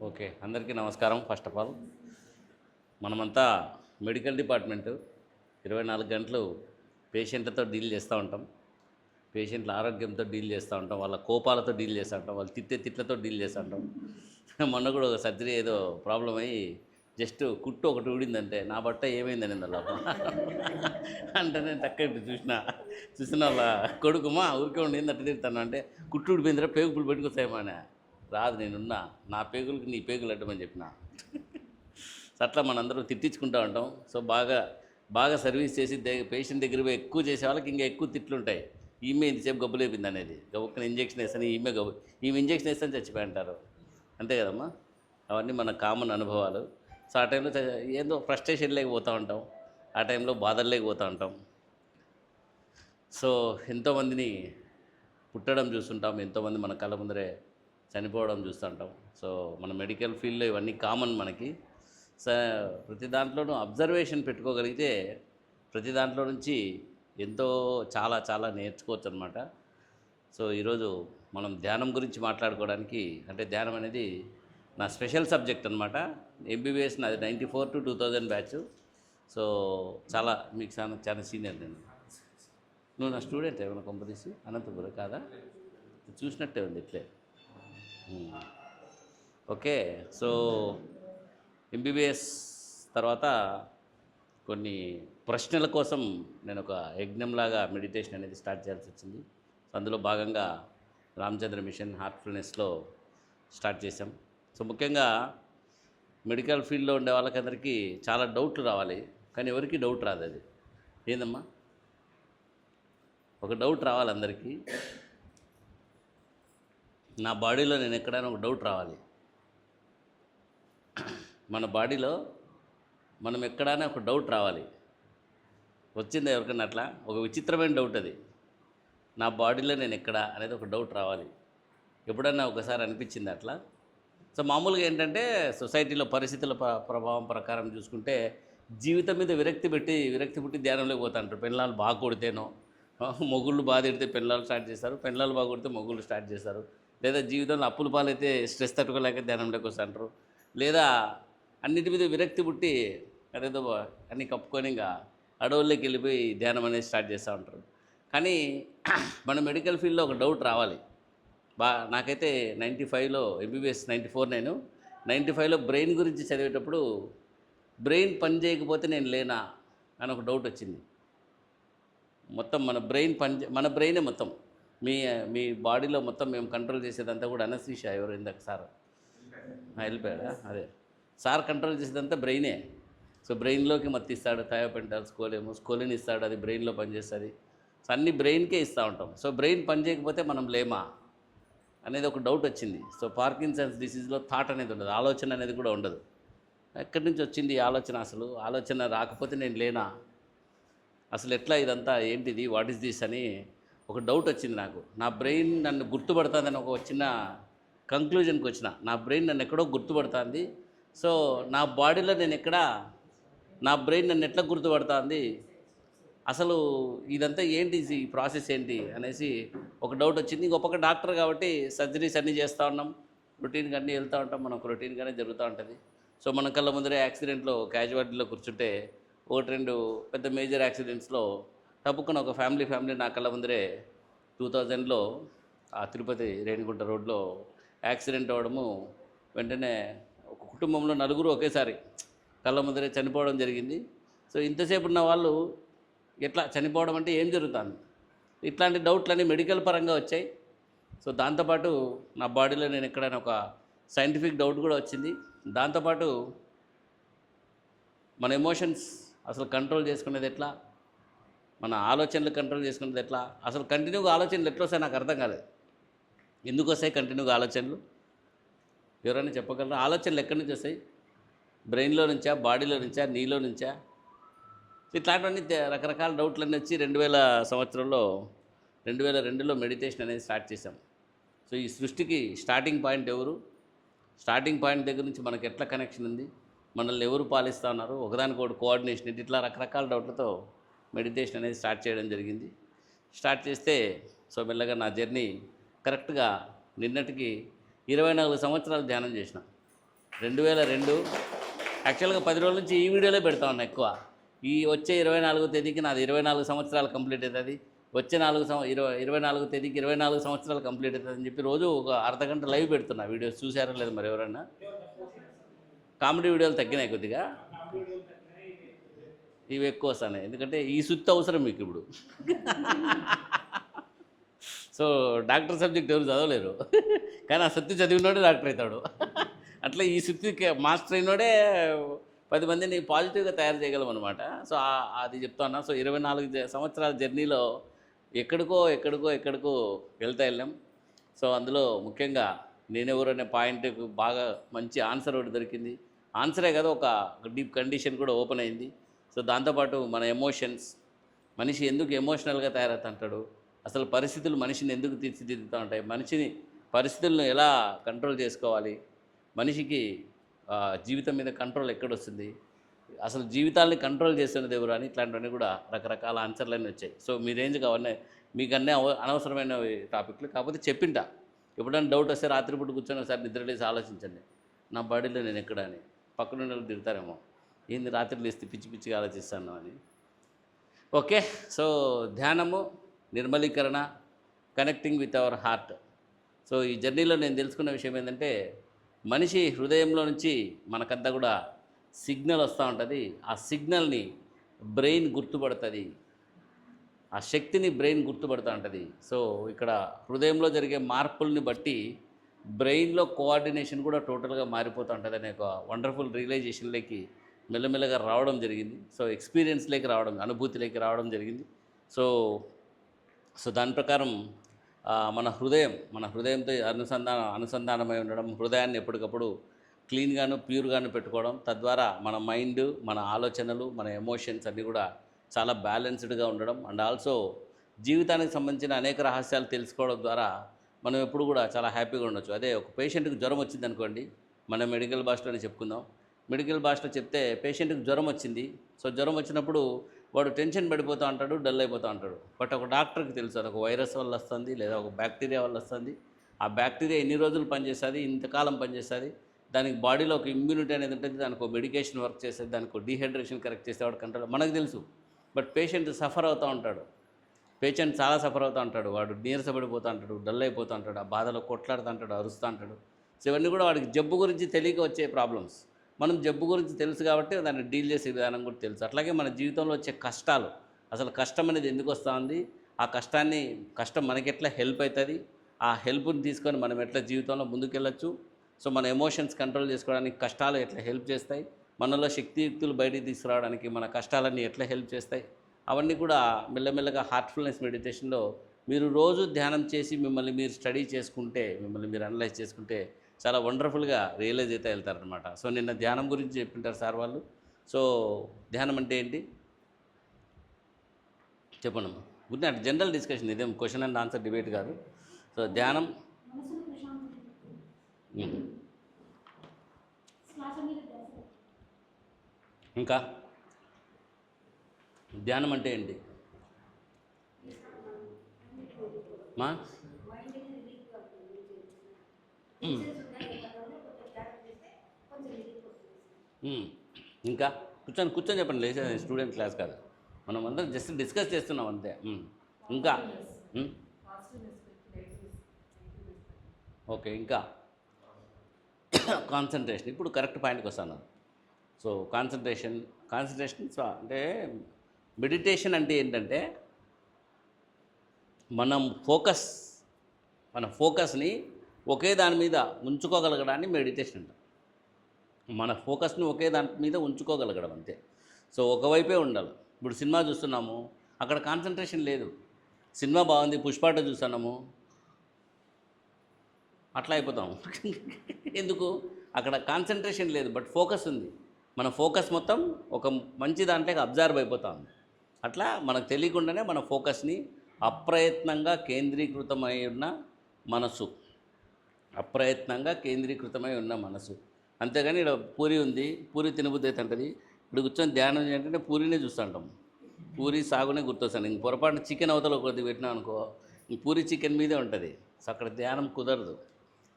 Okay, అందరికీ నమస్కారం. First of all మనమంతా మెడికల్ డిపార్ట్మెంటు 24 గంటలు పేషెంట్లతో డీల్ చేస్తూ ఉంటాం. పేషెంట్ల ఆరోగ్యంతో డీల్ చేస్తూ ఉంటాం, వాళ్ళ కోపాలతో డీల్ చేస్తూ ఉంటాం, వాళ్ళు తిట్లతో డీల్ చేస్తూ ఉంటాం. మొన్న కూడా ఒక సర్జరీ ఏదో ప్రాబ్లం అయ్యి జస్ట్ కుట్టు ఒకటి ఊడిందంటే నా బట్ట ఏమైందని లోపల అంటే నేను టక్క చూసిన వాళ్ళ కొడుకుమా ఊరికే ఉండి ఏంది అట్ట తిడతాను అంటే కుట్టు ఊడిపోయిందిరా పేగుపులు పెట్టుకొస్తాయేమో అని. రాదు, నేనున్నా, నా పేగులకి నీ పేగులు అడ్డమని చెప్పిన. అట్లా మనందరం తిట్టించుకుంటూ ఉంటాం. సో బాగా బాగా సర్వీస్ చేసి పేషెంట్ దగ్గర పోయి ఎక్కువ చేసే వాళ్ళకి ఇంకా ఎక్కువ తిట్లుంటాయి. ఈమె ఇంతసేపు గబ్బు లేపింది అనేది, గబుక్కన ఇంజక్షన్ వేస్తాను, ఈమె ఇంజక్షన్ వేస్తాను చచ్చిపోయి అంటారు. అంతే కదమ్మా, అవన్నీ మన కామన్ అనుభవాలు. సో ఆ టైంలో ఏదో ఫ్రస్ట్రేషన్ లేకపోతూ ఉంటాం, ఆ టైంలో బాధలు లేకపోతూ ఉంటాం. సో ఎంతోమందిని పుట్టడం చూస్తుంటాం, ఎంతోమంది మన కళ్ళ ముందరే చనిపోవడం చూస్తుంటాం. సో మన మెడికల్ ఫీల్డ్లో ఇవన్నీ కామన్ మనకి. ప్రతి దాంట్లోనూ అబ్జర్వేషన్ పెట్టుకోగలిగితే ప్రతి దాంట్లో నుంచి ఎంతో చాలా చాలా నేర్చుకోవచ్చు అనమాట. సో ఈరోజు మనం ధ్యానం గురించి మాట్లాడుకోవడానికి, అంటే ధ్యానం అనేది నా స్పెషల్ సబ్జెక్ట్ అనమాట. ఎంబీబీఎస్ నాది 94 to 2000 బ్యాచ్. సో చాలా మీకు చాలా సీనియర్ నేను. నువ్వు నా స్టూడెంట్ ఏమైనా కొంపదీసి అనంతపురం కాదా? చూసినట్టే ఉంది ఇట్లే. ఓకే, సో ఎంబీబీఎస్ తర్వాత కొన్ని ప్రశ్నల కోసం నేను ఒక యజ్ఞంలాగా మెడిటేషన్ అనేది స్టార్ట్ చేయాల్సి వచ్చింది. అందులో భాగంగా రామచంద్ర మిషన్ హార్ట్ఫుల్నెస్లో స్టార్ట్ చేశాం. సో ముఖ్యంగా మెడికల్ ఫీల్డ్లో ఉండే వాళ్ళకందరికీ చాలా డౌట్లు రావాలి, కానీ ఎవరికి డౌట్ రాదు. అది ఏందమ్మా, ఒక డౌట్ రావాలి అందరికీ. నా బాడీలో నేను ఎక్కడైనా ఒక డౌట్ రావాలి. మన బాడీలో మనం ఎక్కడైనా ఒక డౌట్ రావాలి. వచ్చిందా ఎవరికైనా అట్లా ఒక విచిత్రమైన డౌట్? అది నా బాడీలో నేను ఎక్కడ అనేది ఒక డౌట్ రావాలి. ఎప్పుడన్నా ఒకసారి అనిపించింది అట్లా? సో మామూలుగా ఏంటంటే సొసైటీలో పరిస్థితుల ప్రభావం ప్రకారం చూసుకుంటే జీవితం మీద విరక్తి పుట్టి ధ్యానంలోకి పోతాంటారు. పెళ్ళాలు బాగా కొడితేనో, మొగుళ్ళు బాగా తిడితే పెళ్ళాలు స్టార్ట్ చేస్తారు, పెళ్ళాలు బాగా కొడితే మొగుళ్ళు స్టార్ట్ చేస్తారు. లేదా జీవితంలో అప్పుల పాలైతే స్ట్రెస్ తట్టుకోలేక ధ్యానంలోకి వస్తుంటారు. లేదా అన్నిటి మీద విరక్తి పుట్టి అదేదో అన్నీ కప్పుకొని ఇంకా అడవుల్లోకి వెళ్ళిపోయి ధ్యానం అనేది స్టార్ట్ చేస్తూ ఉంటారు. కానీ మన మెడికల్ ఫీల్డ్లో ఒక డౌట్ రావాలి. నాకైతే 95లో ఎంబీబీఎస్ 94 నేను 95లో బ్రెయిన్ గురించి చదివేటప్పుడు బ్రెయిన్ పని చేయకపోతే నేను లేనా అని ఒక డౌట్ వచ్చింది. మొత్తం మన బ్రెయినే మొత్తం మీ బాడీలో మొత్తం మేము కంట్రోల్ చేసేదంతా కూడా అనస్థీషియా. ఎవరు ఇందాక సార్ వెళ్ళిపోయాడా? అదే సార్ కంట్రోల్ చేసేదంతా బ్రెయినే. సో బ్రెయిన్లోకి మత్తిస్తాడు, థయోపెంటాల్, స్కోలిన్ ఇస్తాడు, అది బ్రెయిన్లో పనిచేస్తుంది. సో అన్ని బ్రెయిన్కే ఇస్తూ ఉంటాం. సో బ్రెయిన్ పని చేయకపోతే మనం లేమా అనేది ఒక డౌట్ వచ్చింది. సో పార్కిన్సన్స్ డిసీజ్లో థాట్ అనేది ఉండదు, ఆలోచన అనేది కూడా ఉండదు. ఎక్కడి నుంచి వచ్చింది ఈ ఆలోచన? ఆలోచన రాకపోతే నేను లేనా? అసలు ఎట్లా ఇదంతా ఏంటిది, వాట్ ఈస్ దిస్ అని ఒక డౌట్ వచ్చింది నాకు. నా బ్రెయిన్ నన్ను గుర్తుపడుతుందని ఒక చిన్న కంక్లూజన్కి వచ్చిన. నా బ్రెయిన్ నన్ను ఎక్కడో గుర్తుపడుతుంది. సో నా బాడీలో నా బ్రెయిన్ నన్ను ఎట్లా గుర్తుపడుతుంది, అసలు ఇదంతా ఏంటి, ఈ ప్రాసెస్ ఏంటి అనేసి ఒక డౌట్ వచ్చింది. ఇంకొక డాక్టర్ కాబట్టి సర్జరీస్ అన్నీ చేస్తూ ఉన్నాం, రొటీన్గా అన్నీ వెళ్తూ ఉంటాం, మనకు రొటీన్గానే జరుగుతూ ఉంటుంది. సో మన కళ్ళ ముందరే యాక్సిడెంట్లో క్యాజువాలిటీలో కూర్చుంటే 1-2 పెద్ద మేజర్ యాక్సిడెంట్స్లో తప్పుకున్న ఒక ఫ్యామిలీ నా కళ్ళ ముందరే 2000లో ఆ తిరుపతి రేణిగుంట రోడ్లో యాక్సిడెంట్ అవ్వడము, వెంటనే ఒక కుటుంబంలో 4 ఒకేసారి కళ్ళ ముందరే చనిపోవడం జరిగింది. సో ఇంతసేపు ఉన్న వాళ్ళు ఎట్లా చనిపోవడం అంటే ఏం జరుగుతుంది, ఇట్లాంటి డౌట్లన్నీ మెడికల్ పరంగా వచ్చాయి. సో దాంతోపాటు నా బాడీలో నేను ఎక్కడైనా ఒక సైంటిఫిక్ డౌట్ కూడా వచ్చింది. దాంతోపాటు మన ఎమోషన్స్ అసలు కంట్రోల్ చేసుకునేది ఎట్లా, మన ఆలోచనలు కంట్రోల్ చేసుకునేది ఎట్లా, అసలు కంటిన్యూగా ఆలోచనలు ఎట్లా వస్తాయి నాకు అర్థం కాలేదు. ఎందుకు వస్తాయి కంటిన్యూగా ఆలోచనలు? ఎవరైనా చెప్పగలరా? ఆలోచనలు ఎక్కడి నుంచి వస్తాయి? బ్రెయిన్లో నుంచా, బాడీలో నుంచా, నీలో నుంచా? ఇట్లాంటివన్నీ రకరకాల డౌట్లన్నీ వచ్చి 2002లో మెడిటేషన్ అనేది స్టార్ట్ చేశాం. సో ఈ సృష్టికి స్టార్టింగ్ పాయింట్ ఎవరు, స్టార్టింగ్ పాయింట్ దగ్గర నుంచి మనకు ఎట్లా కనెక్షన్ ఉంది, మనల్ని ఎవరు పాలిస్తూ ఉన్నారు, ఒకదానికొకటి కోఆర్డినేషన్, ఇట్లా రకరకాల డౌట్లతో మెడిటేషన్ అనేది స్టార్ట్ చేయడం జరిగింది. స్టార్ట్ చేస్తే సో మెల్లగా నా జర్నీ కరెక్ట్గా నిన్నటికి 24 సంవత్సరాలు ధ్యానం చేసిన. 2002. యాక్చువల్గా 10 రోజుల నుంచి ఈ వీడియోలే పెడతా ఉన్నా ఎక్కువ. ఈ వచ్చే 24వ తేదీకి నాది 24 సంవత్సరాలు కంప్లీట్ అవుతుంది. వచ్చే 24 తేదీకి 24 సంవత్సరాలు కంప్లీట్ అవుతుంది అని చెప్పి రోజు ఒక అర్ధగంట లైవ్ పెడుతున్నా. వీడియోస్ చూసారో లేదు మరి ఎవరన్నా? కామెడీ వీడియోలు తగ్గినాయి కొద్దిగా, ఇవి ఎక్కువ వస్తాయి. ఎందుకంటే ఈ సుత్తి అవసరం మీకు ఇప్పుడు. సో డాక్టర్ సబ్జెక్ట్ ఎవరు చదవలేరు, కానీ ఆ సుత్తి చదివినోడే డాక్టర్ అవుతాడు. అట్లా ఈ సుత్తికి మాస్టర్ అయినోడే 10 మందిని పాజిటివ్గా తయారు చేయగలం అనమాట. సో అది చెప్తున్నా. సో 24 సంవత్సరాల జర్నీలో ఎక్కడికో వెళ్ళాం. సో అందులో ముఖ్యంగా నేనెవరు అనే పాయింట్కి బాగా మంచి ఆన్సర్ ఒకటి దొరికింది. ఆన్సరే కదా, ఒక డీప్ కండిషన్ కూడా ఓపెన్ అయింది. సో దాంతోపాటు మన ఎమోషన్స్, మనిషి ఎందుకు ఎమోషనల్గా తయారవుతుంటాడు, అసలు పరిస్థితులు మనిషిని ఎందుకు తీర్చిదిద్దుతూ ఉంటాయి, పరిస్థితులను ఎలా కంట్రోల్ చేసుకోవాలి, మనిషికి జీవితం మీద కంట్రోల్ ఎక్కడొస్తుంది, అసలు జీవితాన్ని కంట్రోల్ చేస్తున్నది ఎవరు అని ఇట్లాంటివన్నీ కూడా రకరకాల ఆన్సర్లన్నీ వచ్చాయి. సో మీ రేంజ్కి అవన్నీ మీకు అన్నీ అనవసరమైన టాపిక్లు, కాకపోతే చెప్పింటా. ఎప్పుడైనా డౌట్ వస్తే రాత్రిపూట కూర్చొని ఒకసారి నిద్రలేసి ఆలోచించండి, నా బాడీలో నేను ఎక్కడ అని. పక్కన వాళ్ళు తిడతారేమో, ఏంది రాత్రి లేస్తే పిచ్చి పిచ్చిగా ఆలోచిస్తాను అని. ఓకే, సో ధ్యానము, నిర్మలీకరణ, connecting with our heart. So ఈ జర్నీలో నేను తెలుసుకున్న విషయం ఏంటంటే, మనిషి హృదయంలో నుంచి మనకంతా కూడా సిగ్నల్ వస్తూ ఉంటుంది. ఆ సిగ్నల్ని బ్రెయిన్ గుర్తుపడుతుంది, ఆ శక్తిని బ్రెయిన్ గుర్తుపడుతూ ఉంటుంది. సో ఇక్కడ హృదయంలో జరిగే మార్పుల్ని బట్టి బ్రెయిన్లో కోఆర్డినేషన్ కూడా టోటల్గా మారిపోతూ ఉంటుంది అనే ఒక వండర్ఫుల్ రియలైజేషన్లోకి మెల్లమెల్లగా రావడం జరిగింది. సో ఎక్స్పీరియన్స్లోకి రావడం, అనుభూతిలోకి రావడం జరిగింది. సో దాని ప్రకారం మన హృదయంతో అనుసంధానమై ఉండడం, హృదయాన్ని ఎప్పటికప్పుడు క్లీన్గాను ప్యూర్గాను పెట్టుకోవడం, తద్వారా మన మైండ్, మన ఆలోచనలు, మన ఎమోషన్స్ అన్నీ కూడా చాలా బ్యాలెన్స్డ్గా ఉండడం. అండ్ ఆల్సో జీవితానికి సంబంధించిన అనేక రహస్యాలు తెలుసుకోవడం ద్వారా మనం ఎప్పుడు కూడా చాలా హ్యాపీగా ఉండొచ్చు. అదే ఒక పేషెంట్కి జ్వరం వచ్చింది అనుకోండి, మనం మెడికల్ భాషలోనే చెప్పుకుందాం. మెడికల్ భాషలో చెప్తే పేషెంట్కి జ్వరం వచ్చింది. సో జ్వరం వచ్చినప్పుడు వాడు టెన్షన్ పడిపోతూ ఉంటాడు, డల్ అయిపోతూ ఉంటాడు. బట్ ఒక డాక్టర్కి తెలుసు అది ఒక వైరస్ వల్ల వస్తుంది, లేదా ఒక బ్యాక్టీరియా వల్ల వస్తుంది. ఆ బ్యాక్టీరియా ఎన్ని రోజులు పనిచేస్తుంది, ఇంతకాలం పనిచేస్తుంది, దానికి బాడీలో ఒక ఇమ్యూనిటీ అనేది ఉంటుంది, దానికి ఒక మెడికేషన్ వర్క్ చేస్తుంది, దానికి ఒక డీహైడ్రేషన్ కరెక్ట్ చేస్తే వాడు కంట్రోల్ మనకు తెలుసు. బట్ పేషెంట్ సఫర్ అవుతూ ఉంటాడు, పేషెంట్ చాలా సఫర్ అవుతూ ఉంటాడు, వాడు నీరసపడిపోతూ ఉంటాడు, డల్ అయిపోతూ ఉంటాడు, ఆ బాధలో కొట్లాడుతూ ఉంటాడు, అరుస్తూ ఉంటాడు. సో ఇవన్నీ కూడా వాడికి జబ్బు గురించి తెలియక వచ్చే ప్రాబ్లమ్స్. మనం జబ్బు గురించి తెలుసు కాబట్టి దాన్ని డీల్ చేసే విధానం కూడా తెలుసు. అట్లాగే మన జీవితంలో వచ్చే కష్టాలు, అసలు కష్టం అనేది ఎందుకు వస్తుంది, ఆ కష్టం మనకి ఎట్లా హెల్ప్ అవుతుంది, ఆ హెల్ప్ని తీసుకొని మనం ఎట్లా జీవితంలో ముందుకెళ్ళచ్చు. సో మన ఎమోషన్స్ కంట్రోల్ చేసుకోవడానికి కష్టాలు ఎట్లా హెల్ప్ చేస్తాయి, మనలో శక్తియుక్తులు బయటికి తీసుకురావడానికి మన కష్టాలన్నీ ఎట్లా హెల్ప్ చేస్తాయి, అవన్నీ కూడా మెల్లమెల్లగా హార్ట్ఫుల్నెస్ మెడిటేషన్లో మీరు రోజు ధ్యానం చేసి మిమ్మల్ని మీరు స్టడీ చేసుకుంటే, మిమ్మల్ని మీరు అనలైజ్ చేసుకుంటే చాలా వండర్ఫుల్గా రియలైజ్ అయితే వెళ్తారనమాట. సో నిన్న ధ్యానం గురించి చెప్పింటారు సార్ వాళ్ళు. సో ధ్యానం అంటే ఏంటి చెప్పండి అమ్మా. గుడ్ జనరల్ డిస్కషన్, ఇదేం క్వశ్చన్ అండ్ ఆన్సర్ డిబేట్ కాదు. సో ధ్యానం ఇంకా ధ్యానం అంటే ఏంటి మా ఇంకా కూర్చొని చెప్పండి, లేచే స్టూడెంట్ క్లాస్ కాదు, మనం అందరం జస్ట్ డిస్కస్ చేస్తున్నాం అంతే. ఇంకా ఓకే, ఇంకా కాన్సన్ట్రేషన్. ఇప్పుడు కరెక్ట్ పాయింట్కి వస్తాను. సో కాన్సన్ట్రేషన్ అంటే మెడిటేషన్ అంటే ఏంటంటే మన ఫోకస్ని ఒకే దాని మీద ఉంచుకోగలగడాన్ని మెడిటేషన్ అంటాం. మన ఫోకస్ని ఒకే దాని మీద ఉంచుకోగలగడం అంతే. సో ఒకవైపే ఉండాలి. ఇప్పుడు సినిమా చూస్తున్నాము, అక్కడ కాన్సన్ట్రేషన్ లేదు. సినిమా బాగుంది, పుష్పాట చూస్తున్నాము, అట్లా అయిపోతాము. ఎందుకు? అక్కడ కాన్సన్ట్రేషన్ లేదు, బట్ ఫోకస్ ఉంది. మన ఫోకస్ మొత్తం ఒక మంచి దాంట్లోకి అబ్జర్వ్ అయిపోతాం. అట్లా మనకు తెలియకుండానే మన ఫోకస్ని అప్రయత్నంగా కేంద్రీకృతమై ఉన్న మనసు, అంతేగాని ఇక్కడ పూరి ఉంది, పూరి తినబుద్ధి అయితే ఉంటుంది, ఇప్పుడు కూర్చొని ధ్యానం ఏంటంటే పూరినే చూస్తుంటాం, పూరి సాగునే గుర్తొస్తాను. ఇంక పొరపాటున చికెన్ అవతల కొద్ది పెట్టినాం అనుకో, పూరి చికెన్ మీదే ఉంటుంది. సో అక్కడ ధ్యానం కుదరదు,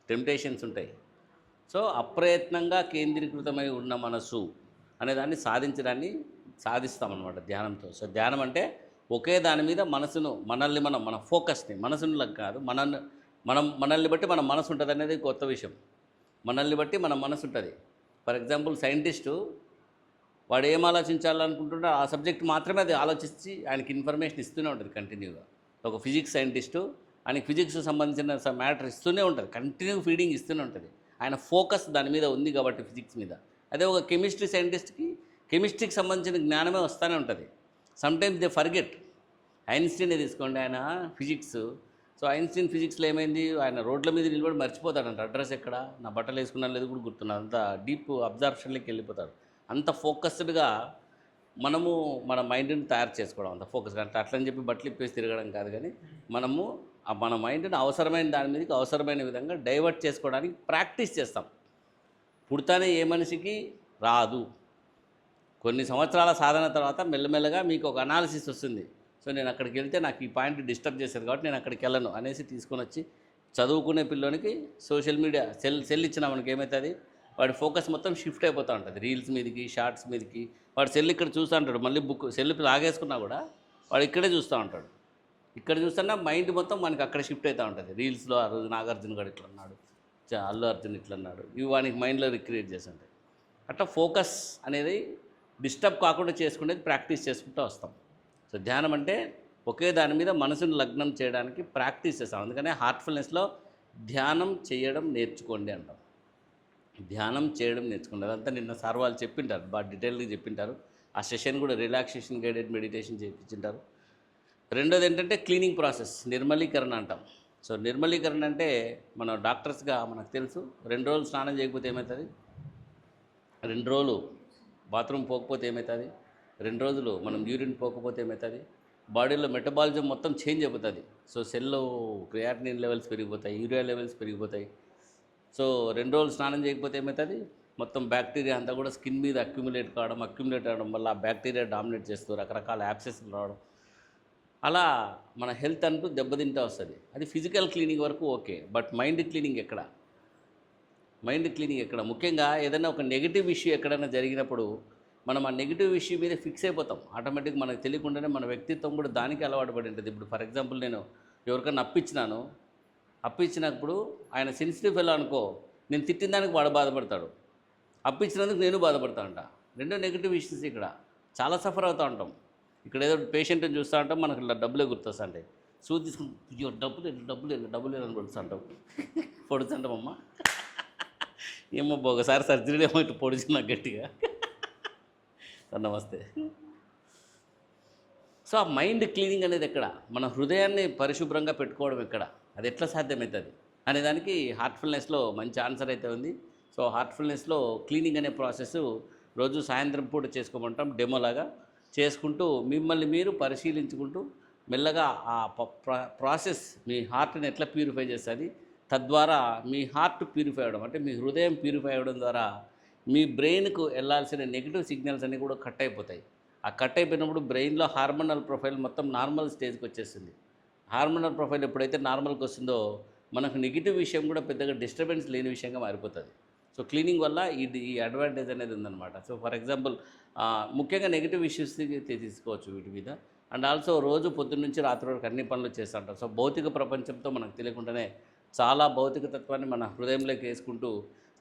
టెంప్టేషన్స్ ఉంటాయి. సో అప్రయత్నంగా కేంద్రీకృతమై ఉన్న మనసు అనేదాన్ని సాధిస్తామన్నమాట ధ్యానంతో. సో ధ్యానం అంటే ఒకే దాని మీద మనసును మన ఫోకస్ని మనసుని కాదు, మనల్ని బట్టి మన మనసు ఉంటుంది అనేది కొత్త విషయం. మనల్ని బట్టి మన మనసు ఉంటుంది. ఫర్ ఎగ్జాంపుల్ సైంటిస్టు వాడు ఏం ఆలోచించాలనుకుంటుంటే ఆ సబ్జెక్ట్ మాత్రమే అది ఆలోచించి ఆయనకి ఇన్ఫర్మేషన్ ఇస్తూనే ఉంటుంది కంటిన్యూగా. ఒక ఫిజిక్స్ సైంటిస్టు ఆయనకి ఫిజిక్స్ సంబంధించిన మ్యాటర్ ఇస్తూనే ఉంటుంది, కంటిన్యూ ఫీడింగ్ ఇస్తూనే ఉంటుంది. ఆయన ఫోకస్ దాని మీద ఉంది కాబట్టి ఫిజిక్స్ మీద. అదే ఒక కెమిస్ట్రీ సైంటిస్ట్కి కెమిస్ట్రీకి సంబంధించిన జ్ఞానమే వస్తూనే ఉంటుంది. Sometimes they forget. ఐన్స్టీనే తీసుకోండి, ఆయన ఫిజిక్స్. సో ఐన్స్టీన్ ఫిజిక్స్లో ఏమైంది, ఆయన రోడ్ల మీద నిలబడి మర్చిపోతాడంట అడ్రస్ ఎక్కడ, నా బట్టలు వేసుకున్నాను లేదు కూడా గుర్తున్నాను. అంత డీప్ అబ్జర్వేషన్లోకి వెళ్ళిపోతాడు. అంత ఫోకస్డ్గా మనము మన మైండ్ని తయారు చేసుకోవడం, అంత ఫోకస్గా. అంటే అట్లని చెప్పి బట్టలు ఇప్పేసి తిరగడం కాదు, కానీ మనము మన మైండ్ని అవసరమైన దాని మీదకి అవసరమైన విధంగా డైవర్ట్ చేసుకోవడానికి ప్రాక్టీస్ చేస్తాం. పుడతానే ఏ మనిషికి రాదు. కొన్ని సంవత్సరాల సాధన తర్వాత మెల్లమెల్లగా మీకు ఒక అనాలిసిస్ వస్తుంది. సో నేను అక్కడికి వెళ్తే నాకు ఈ పాయింట్ డిస్టర్బ్ చేశారు కాబట్టి నేను అక్కడికి వెళ్ళను అనేసి తీసుకొని వచ్చి చదువుకునే పిల్లోనికి సోషల్ మీడియా సెల్ ఇచ్చినా మనకి ఏమవుతుంది, వాడి ఫోకస్ మొత్తం షిఫ్ట్ అయిపోతూ ఉంటుంది రీల్స్ మీదకి, షార్ట్స్ మీదకి. వాడు సెల్ ఇక్కడ చూస్తూ ఉంటాడు, మళ్ళీ సెల్ లాగేసుకున్నా కూడా వాడు ఇక్కడే చూస్తూ ఉంటాడు. ఇక్కడ చూస్తున్నా మైండ్ మొత్తం మనకి అక్కడ షిఫ్ట్ అవుతూ ఉంటుంది. రీల్స్లో ఆ రోజు నాగార్జున గారు ఇట్లా అన్నాడు, అల్లు అర్జున్ ఇట్లా అన్నాడు, ఇవి వానికి మైండ్లో రిక్రియేట్ చేస్తుంటాయి. అట్లా ఫోకస్ అనేది డిస్టర్బ్ కాకుండా చేసుకునేది ప్రాక్టీస్ చేసుకుంటూ వస్తాం. సో ధ్యానం అంటే ఒకే దాని మీద మనసును లగ్నం చేయడానికి ప్రాక్టీస్ చేస్తాం. అందుకనే హార్ట్ఫుల్నెస్లో ధ్యానం చేయడం నేర్చుకోండి అంటాం. ధ్యానం చేయడం నేర్చుకోండి. అదంతా నిన్న సార్ వాళ్ళు చెప్పింటారు, బాగా డీటెయిల్గా చెప్పింటారు. ఆ సెషన్ కూడా రిలాక్సేషన్ గైడెడ్ మెడిటేషన్ చేయించింటారు. రెండోది ఏంటంటే క్లీనింగ్ ప్రాసెస్, నిర్మలీకరణ అంటాం. సో నిర్మలీకరణ అంటే మన డాక్టర్స్గా మనకు తెలుసు, 2 రోజులు స్నానం చేయకపోతే ఏమవుతుంది, 2 రోజులు బాత్రూమ్ పోకపోతే ఏమవుతుంది, 2 రోజులు మనం యూరిన్ పోకపోతే ఏమవుతుంది, బాడీలో మెటబాలిజం మొత్తం చేంజ్ అయిపోతుంది. సో సెల్లో క్రియాటినిన్ లెవెల్స్ పెరిగిపోతాయి, యూరియా లెవెల్స్ పెరిగిపోతాయి. సో 2 రోజులు స్నానం చేయకపోతే ఏమవుతుంది, మొత్తం బ్యాక్టీరియా అంతా కూడా స్కిన్ మీద అక్యుములేట్ అవ్వడం వల్ల ఆ బ్యాక్టీరియా డామినేట్ చేస్తూ రకరకాల యాబ్సెస్లు రావడం, అలా మన హెల్త్ అంటూ దెబ్బతింటూ వస్తుంది. అది ఫిజికల్ క్లీనింగ్ వరకు ఓకే. బట్ మైండ్ క్లీనింగ్ ఎక్కడ, ముఖ్యంగా ఏదైనా ఒక నెగిటివ్ ఇష్యూ ఎక్కడైనా జరిగినప్పుడు మనం ఆ నెగిటివ్ ఇష్యూ మీద ఫిక్స్ అయిపోతాం. ఆటోమేటిక్ మనకు తెలియకుండానే మన వ్యక్తిత్వం కూడా దానికి అలవాటు పడి ఉంటుంది. ఇప్పుడు ఫర్ ఎగ్జాంపుల్ నేను ఎవరికైనా అప్పిచ్చినప్పుడు ఆయన సెన్సిటివ్ ఫెలో అనుకో, నేను తిట్టిన దానికి వాడు బాధపడతాడు, అప్పిచ్చినందుకు నేను బాధపడతా ఉంటా. రెండో నెగిటివ్ ఇష్యూస్ ఇక్కడ చాలా సఫర్ అవుతూ ఉంటాం. ఇక్కడ ఏదో పేషెంట్ని చూస్తూ ఉంటాం, మనకు డబ్బులే గుర్తొస్తుంటాయి. సూది తీసుకుని డబ్బులు అని పొడుచుంటాం అమ్మ. ఏమో ఒకసారి సర్జరీలో ఏమో ఇటు పొడిచిన గట్టిగా. నమస్తే. సో ఆ మైండ్ క్లీనింగ్ అనేది ఎక్కడ, మన హృదయాన్ని పరిశుభ్రంగా పెట్టుకోవడం ఎక్కడ, అది ఎట్లా సాధ్యమవుతుంది అనేదానికి హార్ట్ఫుల్నెస్లో మంచి ఆన్సర్ అయితే ఉంది. సో హార్ట్ఫుల్నెస్లో క్లీనింగ్ అనే ప్రాసెస్ రోజు సాయంత్రం పూట చేసుకోమంటాం, డెమోలాగా చేసుకుంటూ మిమ్మల్ని మీరు పరిశీలించుకుంటూ మెల్లగా ఆ ప్రాసెస్ మీ హార్ట్ని ఎట్లా ప్యూరిఫై చేస్తుంది, తద్వారా మీ హార్ట్ ప్యూరిఫై అవ్వడం అంటే మీ హృదయం ప్యూరిఫై అవ్వడం ద్వారా మీ బ్రెయిన్కు వెళ్ళాల్సిన నెగిటివ్ సిగ్నల్స్ అన్నీ కూడా కట్ అయిపోతాయి. ఆ కట్ అయిపోయినప్పుడు బ్రెయిన్లో హార్మోనల్ ప్రొఫైల్ మొత్తం నార్మల్ స్టేజ్కి వచ్చేస్తుంది. హార్మోనల్ ప్రొఫైల్ ఎప్పుడైతే నార్మల్కి వస్తుందో మనకు నెగిటివ్ విషయం కూడా పెద్దగా డిస్టర్బెన్స్ లేని విషయంగా మారిపోతుంది. సో క్లీనింగ్ వల్ల ఈ అడ్వాంటేజ్ అనేది ఉందన్నమాట. సో ఫర్ ఎగ్జాంపుల్ ముఖ్యంగా నెగిటివ్ ఇష్యూస్ తీసుకోవచ్చు వీటి మీద. అండ్ ఆల్సో రోజు పొద్దున్న నుంచి రాత్రి వరకు అన్ని పనులు చేస్తూ ఉంటాం. సో భౌతిక ప్రపంచంతో మనకు తెలియకుండానే చాలా భౌతిక తత్వాన్ని మన హృదయంలోకి వేసుకుంటూ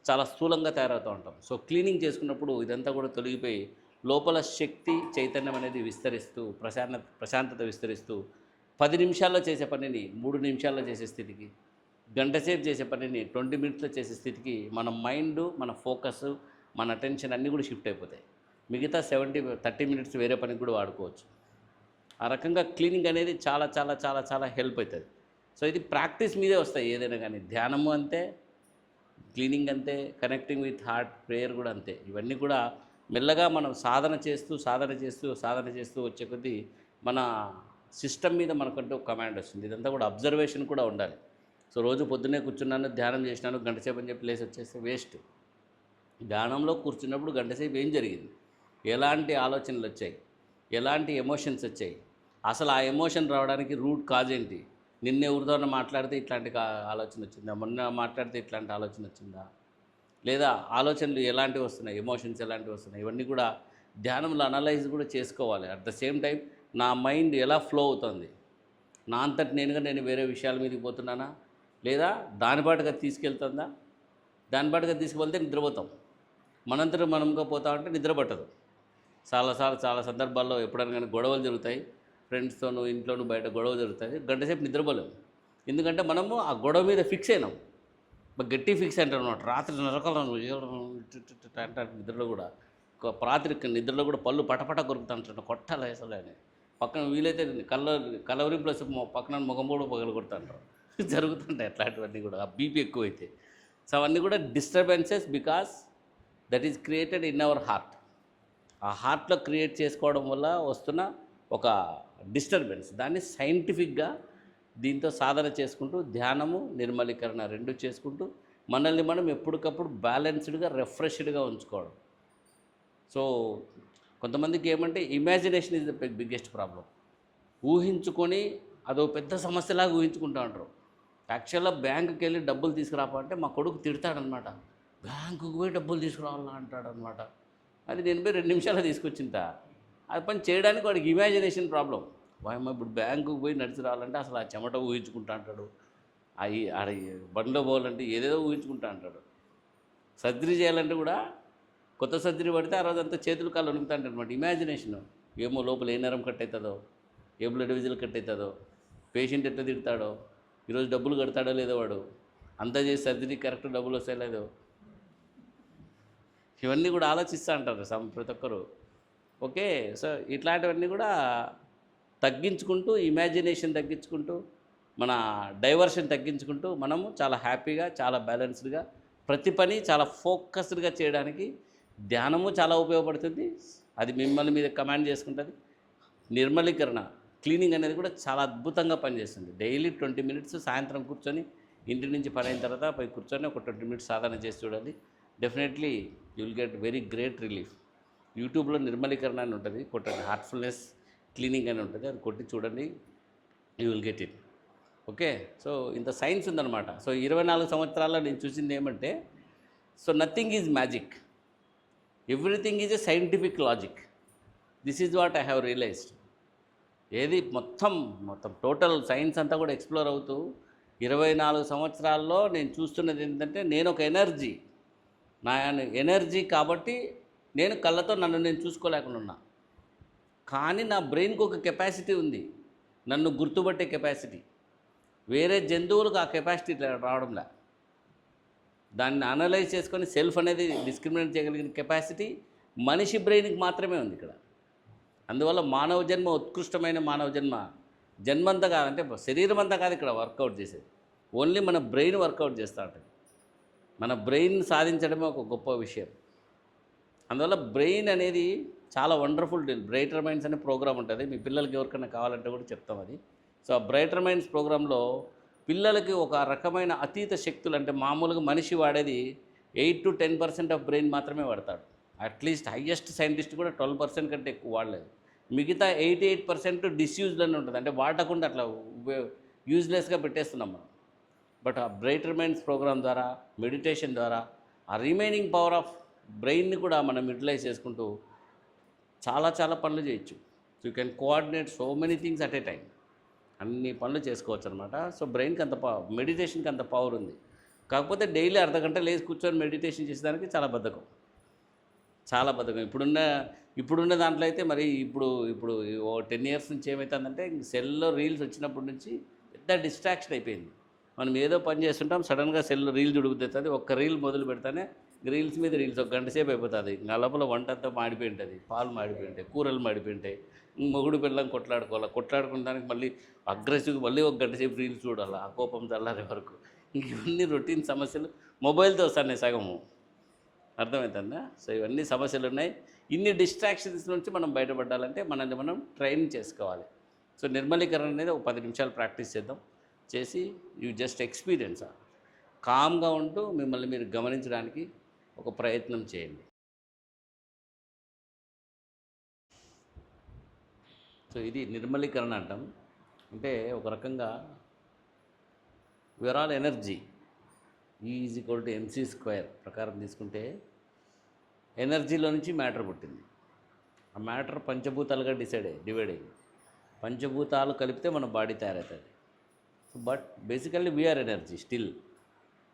చాలా స్థూలంగా తయారవుతూ ఉంటాం. సో క్లీనింగ్ చేసుకున్నప్పుడు ఇదంతా కూడా తొలగిపోయి లోపల శక్తి చైతన్యం అనేది విస్తరిస్తూ ప్రశాంతత విస్తరిస్తూ 10 నిమిషాల్లో చేసే పనిని 3 నిమిషాల్లో చేసే స్థితికి, గంటసేపు చేసే పనిని 20 మినిట్స్లో చేసే స్థితికి మన మైండ్, మన ఫోకస్, మన అటెన్షన్ అన్నీ కూడా షిఫ్ట్ అయిపోతాయి. మిగతా 30 మినిట్స్ వేరే పనికి కూడా వాడుకోవచ్చు. ఆ రకంగా క్లీనింగ్ అనేది చాలా చాలా చాలా చాలా హెల్ప్ అవుతుంది. సో ఇది ప్రాక్టీస్ మీదే వస్తాయి ఏదైనా కానీ. ధ్యానము అంతే, క్లీనింగ్ అంతే, కనెక్టింగ్ విత్ హార్ట్, ప్రేయర్ కూడా అంతే. ఇవన్నీ కూడా మెల్లగా మనం సాధన చేస్తూ వచ్చే కొద్దీ మన సిస్టమ్ మీద మనకంటూ ఒక కమాండ్ వస్తుంది. ఇదంతా కూడా అబ్జర్వేషన్ కూడా ఉండాలి. సో రోజు పొద్దున్నే కూర్చున్నాను, ధ్యానం చేసినాను, గంటసేపు అని చెప్పి లేసి వచ్చేస్తే వేస్ట్. ధ్యానంలో కూర్చున్నప్పుడు గంటసేపు ఏం జరిగింది, ఎలాంటి ఆలోచనలు వచ్చాయి, ఎలాంటి ఎమోషన్స్ వచ్చాయి, అసలు ఆ ఎమోషన్ రావడానికి రూట్ కాజ్ ఏంటి, నిన్న ఎవరితో మాట్లాడితే ఇట్లాంటి ఆలోచన వచ్చిందా, మొన్న మాట్లాడితే ఇట్లాంటి ఆలోచన వచ్చిందా, లేదా ఆలోచనలు ఎలాంటివి వస్తున్నాయి, ఎమోషన్స్ ఎలాంటివి వస్తున్నాయి, ఇవన్నీ కూడా ధ్యానంలో అనలైజ్ కూడా చేసుకోవాలి. అట్ ద సేమ్ టైం నా మైండ్ ఎలా ఫ్లో అవుతుంది, నా అంతటి నేనుగా నేను వేరే విషయాల మీదకి పోతున్నానా, లేదా దాని పాటుగా తీసుకెళ్తుందా. దాని పాటుగా తీసుకువెళ్తే నిద్రపోతాం, మనంతట మనంగా పోతా ఉంటే నిద్ర పట్టదు. చాలా సందర్భాల్లో ఎప్పుడైనా కానీ గొడవలు జరుగుతాయి, ఫ్రెండ్స్తోనూ ఇంట్లోనూ బయట గొడవ జరుగుతుంది, గంట సేపు నిద్రపోలేము. ఎందుకంటే మనము ఆ గొడవ మీద ఫిక్స్ అయినాం, గట్టి ఫిక్స్ అంటారు అనమాట. రాత్రి నరకలను అంటారు నిద్రలో కూడా. రాత్రి నిద్రలో కూడా పళ్ళు పటపట కొరుకుతాంటారు, కొట్టాలి అసలు అని. పక్కన వీలైతే కలవరి ప్లస్ పక్కన ముఖం కూడా పగలు కొడుతుంటారు. జరుగుతుంటాయి అట్లాంటివన్నీ కూడా, ఆ బీపీ ఎక్కువైతే. సో అవన్నీ కూడా disturbances, because that is created in our heart. ఆ హార్ట్లో క్రియేట్ చేసుకోవడం వల్ల వస్తున్న ఒక డిస్టర్బెన్స్, దాన్ని సైంటిఫిక్గా దీంతో సాధన చేసుకుంటూ ధ్యానము నిర్మలీకరణ రెండు చేసుకుంటూ మనల్ని మనం ఎప్పటికప్పుడు బ్యాలెన్స్డ్గా రిఫ్రెష్డ్గా ఉంచుకోవడం. సో కొంతమందికి ఏమంటే imagination is the biggest problem. ఊహించుకొని అదో పెద్ద సమస్యలాగా ఊహించుకుంటూ ఉంటారు. యాక్చువల్గా బ్యాంకుకి వెళ్ళి డబ్బులు తీసుకురాపంటే మా కొడుకు తిడతాడనమాట. బ్యాంకుకి పోయి డబ్బులు తీసుకురావాలా అంటాడనమాట. అది నేను పోయి 2 నిమిషాలు తీసుకొచ్చింట. అది పని చేయడానికి వాడికి ఇమాజినేషన్ ప్రాబ్లం. వాయమ్మ ఇప్పుడు బ్యాంకుకి పోయి నడిచి రావాలంటే అసలు ఆ చెమట ఊహించుకుంటా అంటాడు, అవి ఆడ బండిలో పోవాలంటే ఏదేదో ఊహించుకుంటా అంటాడు. సర్జరీ చేయాలంటే కూడా కొత్త సర్జరీ పడితే ఆ రోజంతా చేతులు కాళ్ళు వణుకుతా అంటాడు అనమాట. ఇమాజినేషన్ ఏమో లోపల ఏ నరం కట్ అవుతుందో, ఏ బ్లడ్ వెజల్ కట్ అవుతుందో, పేషెంట్ ఎట్లా తిడతాడో, ఈరోజు డబ్బులు కడతాడో లేదో, వాడు అంతా చేసి సర్జరీ కరెక్ట్ డబ్బులు వస్తాయో లేదో, ఇవన్నీ కూడా ఆలోచిస్తూ అంటారు ప్రతి ఒక్కరు. ఓకే, సో ఇట్లాంటివన్నీ కూడా తగ్గించుకుంటూ, ఇమాజినేషన్ తగ్గించుకుంటూ, మన డైవర్షన్ తగ్గించుకుంటూ మనము చాలా హ్యాపీగా, చాలా బ్యాలెన్స్డ్గా ప్రతి పని చాలా ఫోకస్డ్గా చేయడానికి ధ్యానము చాలా ఉపయోగపడుతుంది. అది మిమ్మల్ని మీద కమాండ్ చేసుకుంటుంది. నిర్మలీకరణ, క్లీనింగ్ అనేది కూడా చాలా అద్భుతంగా పనిచేస్తుంది. డైలీ 20 మినిట్స్ సాయంత్రం కూర్చొని, ఇంటి నుంచి పని అయిన తర్వాత పోయి కూర్చొని ఒక 20 మినిట్స్ సాధన చేసి చూడండి. Definitely you will get very great relief. యూట్యూబ్లో నిర్మలీకరణ అని ఉంటుంది, కొట్టండి. హార్ట్ఫుల్నెస్ క్లీనింగ్ అని ఉంటుంది, అది కొట్టి చూడండి, you will get it. Okay, so ఇంత సైన్స్ ఉందన్నమాట. సో 24 సంవత్సరాల్లో నేను చూసింది ఏమంటే, so nothing is magic, everything is a scientific logic. This is what I have realised. ఏది మొత్తం టోటల్ సైన్స్ అంతా కూడా ఎక్స్ప్లోర్ అవుతూ 24 సంవత్సరాల్లో నేను చూస్తున్నది ఏంటంటే, నేను ఒక ఎనర్జీ, నా ఎనర్జీ కాబట్టి నేను కళ్ళతో నన్ను నేను చూసుకోలేకుండా ఉన్నా. కానీ నా బ్రెయిన్కి ఒక కెపాసిటీ ఉంది, నన్ను గుర్తుపట్టే కెపాసిటీ. వేరే జంతువులకు ఆ కెపాసిటీ రావడంలే. దాన్ని అనలైజ్ చేసుకొని సెల్ఫ్ అనేది డిస్క్రిమినేట్ చేయగలిగిన కెపాసిటీ మనిషి బ్రెయిన్కి మాత్రమే ఉంది ఇక్కడ. అందువల్ల మానవ జన్మ ఉత్కృష్టమైన మానవ జన్మంతా కాదంటే శరీరం అంతా కాదు ఇక్కడ వర్కౌట్ చేసేది, ఓన్లీ మన బ్రెయిన్ వర్కౌట్ చేస్తూ ఉంటుంది. మన బ్రెయిన్ సాధించడమే ఒక గొప్ప విషయం. అందువల్ల బ్రెయిన్ అనేది చాలా వండర్ఫుల్. బ్రైటర్ మైండ్స్ అనే ప్రోగ్రామ్ ఉంటుంది, మీ పిల్లలకి ఎవరికైనా కావాలంటే కూడా చెప్తాం అది. సో ఆ బ్రైటర్ మైండ్స్ ప్రోగ్రాంలో పిల్లలకి ఒక రకమైన అతీత శక్తులు, అంటే మామూలుగా మనిషి వాడేది 8 to 10% ఆఫ్ బ్రెయిన్ మాత్రమే వాడతాడు. అట్లీస్ట్ హైయెస్ట్ సైంటిస్ట్ కూడా 12% కంటే ఎక్కువ వాడలేదు. మిగతా 88% డిస్యూజ్లోనే ఉంటుంది, అంటే వాడకుండా అట్లా యూజ్లెస్గా పెట్టేస్తున్నాం మనం. బట్ ఆ బ్రైటర్ మైండ్స్ ప్రోగ్రామ్ ద్వారా, మెడిటేషన్ ద్వారా ఆ రిమైనింగ్ పవర్ ఆఫ్ బ్రెయిన్ని కూడా మనం యూటిలైజ్ చేసుకుంటూ చాలా పనులు చేయొచ్చు. So you can coordinate so many things at a time. అన్ని పనులు చేసుకోవచ్చు అనమాట. సో బ్రెయిన్కి అంత మెడిటేషన్కి అంత పవర్ ఉంది. కాకపోతే డైలీ అర్ధగంట లేచి కూర్చొని మెడిటేషన్ చేసేదానికి చాలా బద్ధకం. ఇప్పుడున్న దాంట్లో అయితే మరి ఇప్పుడు 10 years నుంచి ఏమవుతుందంటే, సెల్లో రీల్స్ వచ్చినప్పటి నుంచి పెద్ద డిస్ట్రాక్షన్ అయిపోయింది. మనం ఏదో పని చేస్తుంటాం, సడన్గా సెల్లో రీల్ చుడుకుతుంది. ఒక్క రీల్ మొదలు పెడతానే రీల్స్ మీద రీల్స్, ఒక గంట సేపు అయిపోతుంది. నా లోపల వంట అంతా మాడిపోయి ఉంటుంది, పాలు మాడిపోయి ఉంటాయి, కూరలు మాడిపోయి ఉంటాయి, మొగుడు పిల్లం కొట్లాడుకోవడానికి మళ్ళీ అగ్రెసివ్గా మళ్ళీ ఒక గంట సేపు రీల్స్ చూడాలి, ఆ కోపం చల్లారే వరకు. ఇవన్నీ రొటీన్ సమస్యలు మొబైల్తో వస్తున్నాయి సగము, అర్థమవుతుందా? సో ఇవన్నీ సమస్యలు ఉన్నాయి. ఇన్ని డిస్ట్రాక్షన్స్ నుంచి మనం బయటపడాలంటే మనల్ని మనం ట్రైన్ చేసుకోవాలి. సో నిర్మలీకరణ అనేది ఒక 10 నిమిషాలు ప్రాక్టీస్ చేద్దాం. చేసి యూ జస్ట్ ఎక్స్పీరియన్స్, కామ్గా ఉంటూ మిమ్మల్ని మీరు గమనించడానికి ఒక ప్రయత్నం చేయండి. సో ఇది నిర్మలీకరణ అంటాం. అంటే ఒక రకంగా we are all energy. E = mc² ప్రకారం తీసుకుంటే ఎనర్జీలో నుంచి మ్యాటర్ పుట్టింది. ఆ మ్యాటర్ పంచభూతాలుగా డివైడ్ అయింది. పంచభూతాలు కలిపితే మన బాడీ తయారవుతుంది. But basically we are energy still.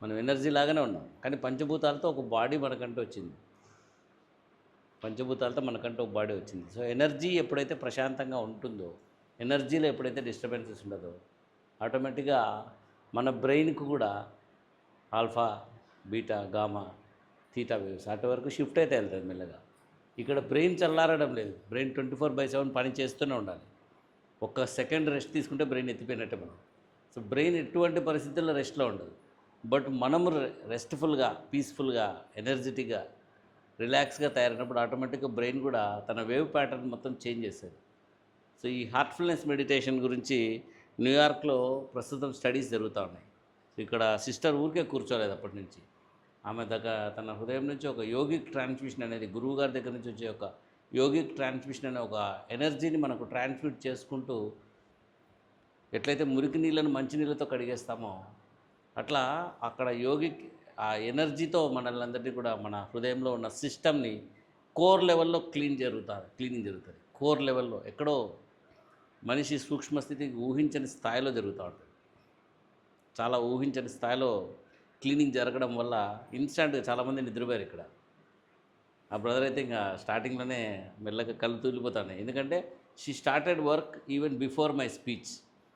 మనం ఎనర్జీ లాగానే ఉన్నాం, కానీ పంచభూతాలతో ఒక బాడీ మనకంటూ వచ్చింది. పంచభూతాలతో మనకంటూ ఒక బాడీ వచ్చింది. సో ఎనర్జీ ఎప్పుడైతే ప్రశాంతంగా ఉంటుందో, ఎనర్జీలో ఎప్పుడైతే డిస్టర్బెన్సెస్ ఉండదో, ఆటోమేటిక్గా మన బ్రెయిన్కు కూడా alpha, beta, gamma, theta waves అటు వరకు షిఫ్ట్ అయితే వెళ్తుంది మెల్లగా. ఇక్కడ బ్రెయిన్ చల్లారడం లేదు. బ్రెయిన్ 24/7 పని చేస్తూనే ఉండాలి. ఒక్క సెకండ్ రెస్ట్ తీసుకుంటే బ్రెయిన్ ఎత్తిపోయినట్టే మనం. సో బ్రెయిన్ ఎటువంటి పరిస్థితుల్లో రెస్ట్లో ఉండదు. బట్ మనము రెస్ట్ఫుల్గా, పీస్ఫుల్గా, ఎనర్జెటిక్గా, రిలాక్స్గా తయారైనప్పుడు ఆటోమేటిక్గా బ్రెయిన్ కూడా తన వేవ్ ప్యాటర్న్ మొత్తం చేంజ్ చేస్తుంది. సో ఈ హార్ట్ఫుల్నెస్ మెడిటేషన్ గురించి న్యూయార్క్లో ప్రస్తుతం స్టడీస్ జరుగుతూ ఉన్నాయి. సో ఇక్కడ సిస్టర్ ఊరికే కూర్చోలేదు అప్పటి నుంచి. ఆమె తన హృదయం నుంచి ఒక యోగిక్ ట్రాన్స్మిషన్ అనేది, గురువు గారి దగ్గర నుంచి వచ్చే ఒక యోగిక్ ట్రాన్స్మిషన్ అనే ఒక ఎనర్జీని మనకు ట్రాన్స్మిట్ చేసుకుంటూ, ఎట్లయితే మురికి నీళ్ళను మంచినీళ్ళతో కడిగేస్తామో అట్లా అక్కడ యోగిక్ ఆ ఎనర్జీతో మనల్ని అందరినీ కూడా మన హృదయంలో ఉన్న సిస్టమ్ని కోర్ లెవెల్లో క్లీనింగ్ జరుగుతుంది. కోర్ లెవెల్లో ఎక్కడో మనిషి సూక్ష్మస్థితికి ఊహించని స్థాయిలో జరుగుతూ ఉంటుంది. చాలా ఊహించని స్థాయిలో క్లీనింగ్ జరగడం వల్ల ఇన్స్టాంట్గా చాలామంది నిద్రపోయారు ఇక్కడ. ఆ బ్రదర్ అయితే ఇంకా స్టార్టింగ్లోనే మెల్లగా కళ్ళు తూలిపోతాయి. ఎందుకంటే she started work even before my speech.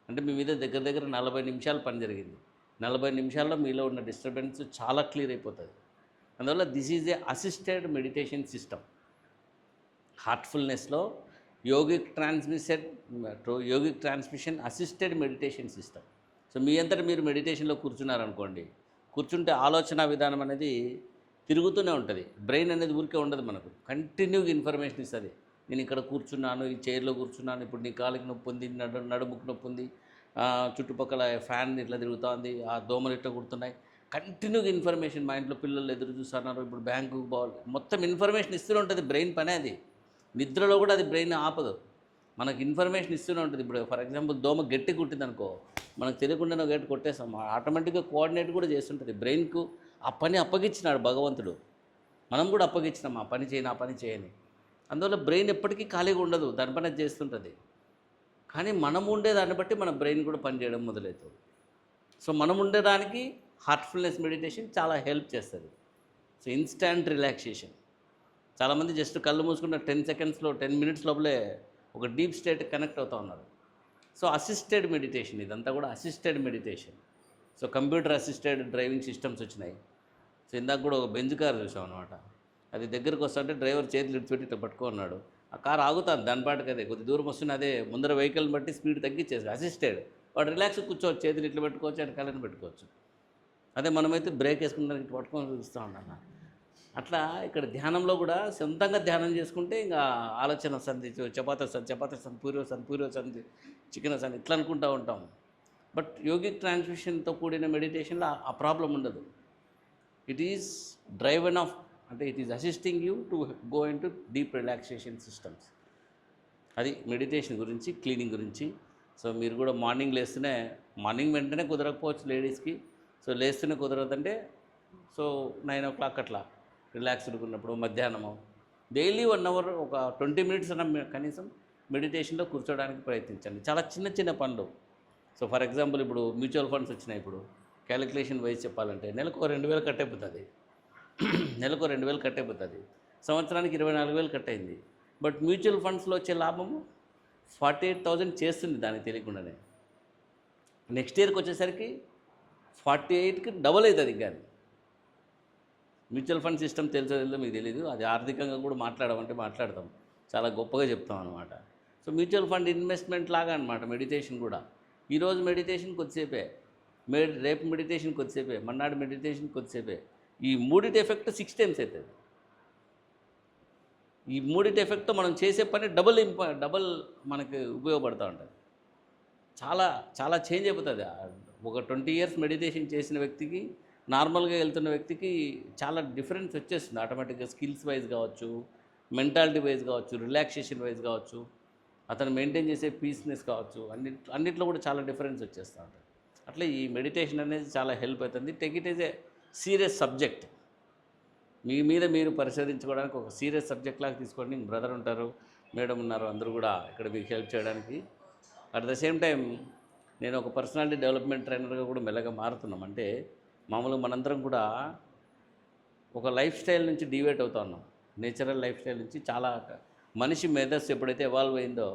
అంటే మీ మీద దగ్గర 40 నిమిషాలు పని జరిగింది. 40 నిమిషాల్లో మీలో ఉన్న డిస్టర్బెన్స్ చాలా క్లియర్ అయిపోతుంది. అందువల్ల this is a assisted meditation system. హార్ట్ఫుల్నెస్లో yogic transmission assisted meditation system. So మీ అంతటా మీరు మెడిటేషన్లో కూర్చున్నారనుకోండి, కూర్చుంటే ఆలోచన విధానం అనేది తిరుగుతూనే ఉంటుంది. బ్రెయిన్ అనేది ఊరికే ఉండదు, మనకు కంటిన్యూగా ఇన్ఫర్మేషన్ ఇస్తుంది. నేను ఇక్కడ కూర్చున్నాను, ఈ చైర్లో కూర్చున్నాను, ఇప్పుడు నీ కాలికి నొప్పి ఉంది, నడుముకు నొప్పి ఉంది, చుట్టుపక్కల ఫ్యాన్ ఇట్లా తిరుగుతుంది, ఆ దోమలు ఇట్లా కుడుతున్నాయి, కంటిన్యూగా ఇన్ఫర్మేషన్. మా ఇంట్లో పిల్లలు ఎదురు చూస్తున్నారు, ఇప్పుడు బ్యాంకుకు పోవాలి, మొత్తం ఇన్ఫర్మేషన్ ఇస్తూనే ఉంటుంది బ్రెయిన్ పని. అది నిద్రలో కూడా అది బ్రెయిన్ ఆపదు, మనకు ఇన్ఫర్మేషన్ ఇస్తూనే ఉంటుంది. ఇప్పుడు ఫర్ ఎగ్జాంపుల్ దోమ గట్టి కుట్టింది అనుకో, మనకు తెలియకుండా గట్టి కొట్టేస్తాం, ఆటోమేటిక్గా కోఆర్డినేట్ కూడా చేస్తుంటుంది. బ్రెయిన్కు ఆ పని అప్పగించినాడు భగవంతుడు, మనం కూడా అప్పగించినాం ఆ పని చేయని. అందువల్ల బ్రెయిన్ ఎప్పటికీ ఖాళీగా ఉండదు, దాని పని చేస్తుంటుంది. కానీ మనం ఉండేదాన్ని బట్టి మన బ్రెయిన్ కూడా పనిచేయడం మొదలవుతుంది. సో మనం ఉండేదానికి హార్ట్ఫుల్నెస్ మెడిటేషన్ చాలా హెల్ప్ చేస్తుంది. So instant relaxation. చాలామంది జస్ట్ కళ్ళు మూసుకున్న 10 సెకండ్స్లో 10 మినిట్స్ లోపలే ఒక డీప్ స్టేట్ కనెక్ట్ అవుతూ ఉన్నారు. సో అసిస్టెడ్ మెడిటేషన్, ఇదంతా కూడా assisted meditation. So computer assisted driving systems వచ్చినాయి. సో ఇందాక కూడా ఒక బెంజ్ కార్ చూసాం అనమాట. అది దగ్గరకు వస్తుంటే డ్రైవర్ చేతులు ఇడిచిపెట్టి ఇట్లా పట్టుకున్నాడు, ఆ కారు ఆగుతుంది దాని పాటుకు, అదే కొద్ది దూరం వస్తున్న అదే ముందర వెహికల్ని బట్టి స్పీడ్ తగ్గించేసి అసిస్టెడ్. వాడు రిలాక్స్ కూర్చోవచ్చు, చేతులు ఇట్లా పెట్టుకోవచ్చు, అండ్ కళ్ళని పెట్టుకోవచ్చు. అదే మనమైతే బ్రేక్ వేసుకున్న ఇట్లా పట్టుకొని చూస్తూ ఉండాలి. అట్లా ఇక్కడ ధ్యానంలో కూడా సొంతంగా ధ్యానం చేసుకుంటే ఇంకా ఆలోచన సంధి, చపాత సంధి, పూర్వ సంధి, చికెన్ సంధి ఇట్లా అనుకుంటూ ఉంటాం. బట్ యోగిక్ ట్రాన్స్మిషన్తో కూడిన మెడిటేషన్లో ఆ ప్రాబ్లం ఉండదు. ఇట్ ఈజ్ డ్రైవెన్ ఆఫ్, అంటే it is assisting you to go in to deep relaxation systems. అది మెడిటేషన్ గురించి, క్లీనింగ్ గురించి. సో మీరు కూడా మార్నింగ్ వెంటనే కుదరకపోవచ్చు లేడీస్కి. సో లేస్తూనే కుదరదంటే సో 9 o'clock అట్లా రిలాక్స్డ్గా ఉన్నప్పుడు, మధ్యాహ్నము డైలీ 1 hour ఒక 20 minutes అన్న కనీసం మెడిటేషన్లో కూర్చోడానికి ప్రయత్నించండి. చాలా చిన్న పనులు. సో ఫర్ ఎగ్జాంపుల్ ఇప్పుడు మ్యూచువల్ ఫండ్స్ వచ్చినాయి. ఇప్పుడు క్యాలిక్యులేషన్ వైజ్ చెప్పాలంటే నెలకు 2,000 కట్ అయిపోతుంది. సంవత్సరానికి 24,000 కట్ అయింది. బట్ మ్యూచువల్ ఫండ్స్లో వచ్చే లాభము 48,000 చేస్తుంది దానికి తెలియకుండానే. నెక్స్ట్ ఇయర్కి వచ్చేసరికి 48కి డబల్ అవుతుంది. ఇంకా అది మ్యూచువల్ ఫండ్ సిస్టమ్ తెలుసో మీకు తెలియదు. అది ఆర్థికంగా కూడా మాట్లాడతాం, చాలా గొప్పగా చెప్తాం అనమాట. సో మ్యూచువల్ ఫండ్ ఇన్వెస్ట్మెంట్ లాగా అనమాట మెడిటేషన్ కూడా. ఈరోజు మెడిటేషన్ కొద్దిసేపే, రేపు మెడిటేషన్ కొద్దిసేపే, మన్నాడు మెడిటేషన్ కొద్దిసేపే. ఈ మూడిటి ఎఫెక్ట్ 6 times అవుతుంది. ఈ మూడిటి ఎఫెక్ట్తో మనం చేసే పని డబల్ మనకి ఉపయోగపడుతూ ఉంటుంది. చాలా చేంజ్ అయిపోతుంది. ఒక 20 years మెడిటేషన్ చేసిన వ్యక్తికి, నార్మల్గా వెళ్తున్న వ్యక్తికి చాలా డిఫరెన్స్ వచ్చేస్తుంది ఆటోమేటిక్గా. స్కిల్స్ వైజ్ కావచ్చు, మెంటాలిటీ వైజ్ కావచ్చు, రిలాక్సేషన్ వైజ్ కావచ్చు, అతను మెయింటైన్ చేసే పీస్నెస్ కావచ్చు, అన్నిట్లో కూడా చాలా డిఫరెన్స్ వచ్చేస్తూ ఉంటుంది. అట్లా ఈ మెడిటేషన్ అనేది చాలా హెల్ప్ అవుతుంది. Take it is a serious subject. మీ మీద మీరు పరిశోధించుకోవడానికి ఒక సీరియస్ సబ్జెక్ట్ లాగా తీసుకోండి. బ్రదర్ ఉంటారు, మేడం ఉన్నారు, అందరూ కూడా ఇక్కడ మీకు హెల్ప్ చేయడానికి. అట్ ద సేమ్ టైం నేను ఒక పర్సనాలిటీ డెవలప్మెంట్ ట్రైనర్గా కూడా మెల్లగా మారుతున్నాం. అంటే మామూలుగా మనందరం కూడా ఒక లైఫ్ స్టైల్ నుంచి డివేట్ అవుతా ఉన్నాం. నేచురల్ లైఫ్ స్టైల్ నుంచి చాలా మనిషి మేధస్సు ఎప్పుడైతే ఎవాల్వ్ అయిందో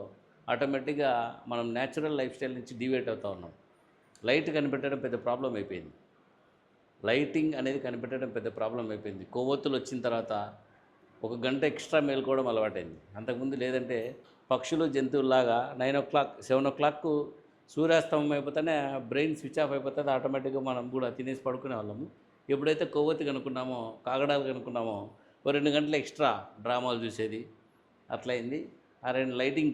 ఆటోమేటిక్గా మనం న్యాచురల్ లైఫ్ స్టైల్ నుంచి డివేట్ అవుతూ ఉన్నాం. లైట్ కనిపెట్టడం పెద్ద ప్రాబ్లం అయిపోయింది. లైటింగ్ అనేది కనిపెట్టడం పెద్ద ప్రాబ్లం అయిపోయింది. కొవ్వొత్తులు వచ్చిన తర్వాత ఒక గంట ఎక్స్ట్రా మేల్కోవడం అలవాటైంది. అంతకుముందు లేదంటే పక్షులు జంతువుల్లాగా 9 o'clock 7 o'clock సూర్యాస్తమం అయిపోతేనే బ్రెయిన్ స్విచ్ ఆఫ్ అయిపోతుంది. ఆటోమేటిక్గా మనం కూడా తినేసి పడుకునే వాళ్ళము. ఎప్పుడైతే కొవ్వొత్తి కనుక్కున్నామో, కాగడాలు కనుక్కున్నామో, ఓ 2 గంటలు ఎక్స్ట్రా డ్రామాలు చూసేది అట్లయింది. ఆ 2 లైటింగ్